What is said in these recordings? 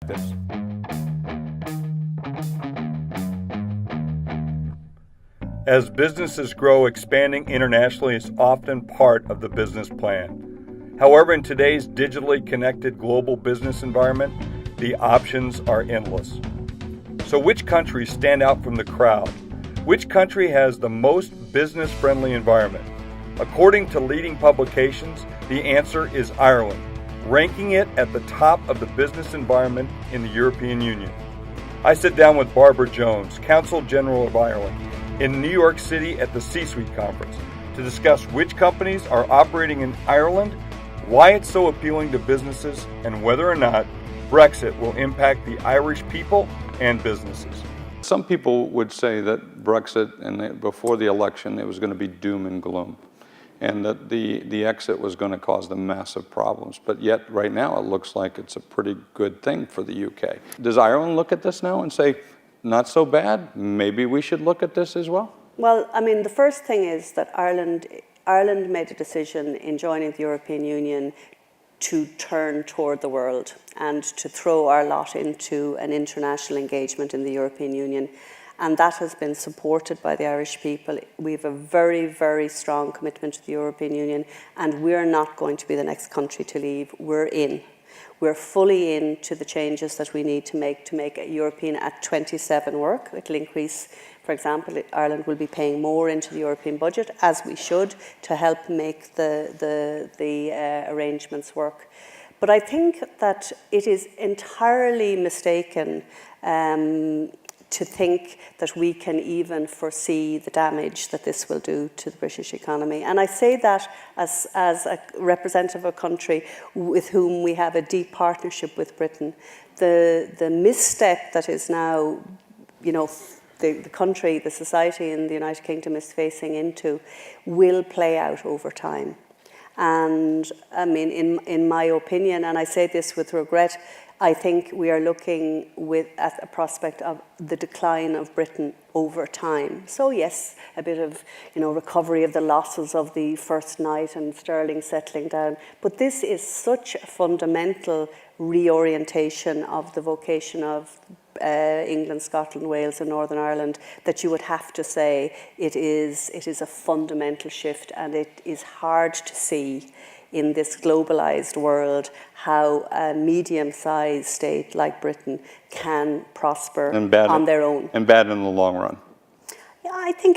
this. As businesses grow, expanding internationally is often part of the business plan. However, in today's digitally connected global business environment, the options are endless. So which countries stand out from the crowd? Which country has the most business-friendly environment? According to leading publications, the answer is Ireland, ranking it at the top of the business environment in the European Union. I sit down with Barbara Jones, Consul General of Ireland, in New York City at the C-Suite Conference to discuss which companies are operating in Ireland, why it's so appealing to businesses, and whether or not Brexit will impact the Irish people and businesses. Some people would say that Brexit, and before the election, it was going to be doom and gloom, and that the exit was going to cause them massive problems. But yet, right now, it looks like it's a pretty good thing for the UK. Does Ireland look at this now and say, not so bad, maybe we should look at this as well? Well, I mean, the first thing is that Ireland made a decision in joining the European Union to turn toward the world and to throw our lot into an international engagement in the European Union. And that has been supported by the Irish people. We have a very, very strong commitment to the European Union, and we're not going to be the next country to leave. We're in. We're fully into the changes that we need to make a European at 27 work. It'll increase, for example, Ireland will be paying more into the European budget, as we should, to help make the arrangements work. But I think that it is entirely mistaken to think that we can even foresee the damage that this will do to the British economy. And I say that as a representative of a country with whom we have a deep partnership with Britain. The misstep that is now, the country, the society in the United Kingdom is facing into will play out over time. And I mean, in my opinion, and I say this with regret, I think we are looking at a prospect of the decline of Britain over time. So yes, a bit of recovery of the losses of the first night and sterling settling down. But this is such a fundamental reorientation of the vocation of England, Scotland, Wales and Northern Ireland that you would have to say it is a fundamental shift, and it is hard to see in this globalized world how a medium-sized state like Britain can prosper on their own. And bad in the long run. Yeah, I think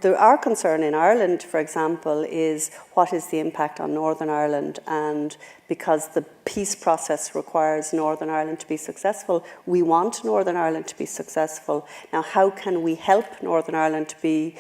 our concern in Ireland, for example, is what is the impact on Northern Ireland, and because the peace process requires Northern Ireland to be successful, we want Northern Ireland to be successful. Now, how can we help Northern Ireland to be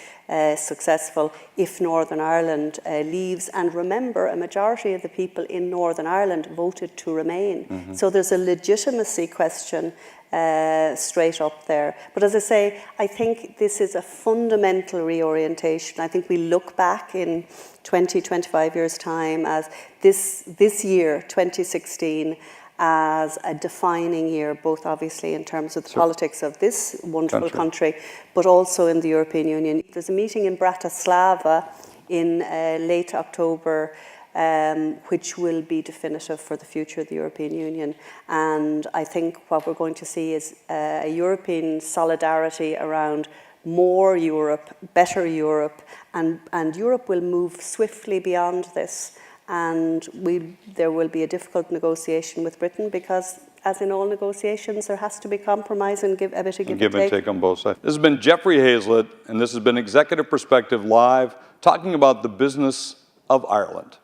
successful if Northern Ireland leaves? And remember, a majority of the people in Northern Ireland voted to remain. Mm-hmm. So there's a legitimacy question straight up there. But as I say, I think this is a fundamental reorientation. I think we look back in 20, 25 years' time as this year, 2016, as a defining year, both obviously in terms of the politics of this wonderful country, but also in the European Union. There's a meeting in Bratislava in late October which will be definitive for the future of the European Union. And I think what we're going to see is a European solidarity around more Europe, better Europe, and Europe will move swiftly beyond this. And there will be a difficult negotiation with Britain because, as in all negotiations, there has to be compromise and a bit of give and take on both sides. This has been Jeffrey Hazlett, and this has been Executive Perspective Live, talking about the business of Ireland.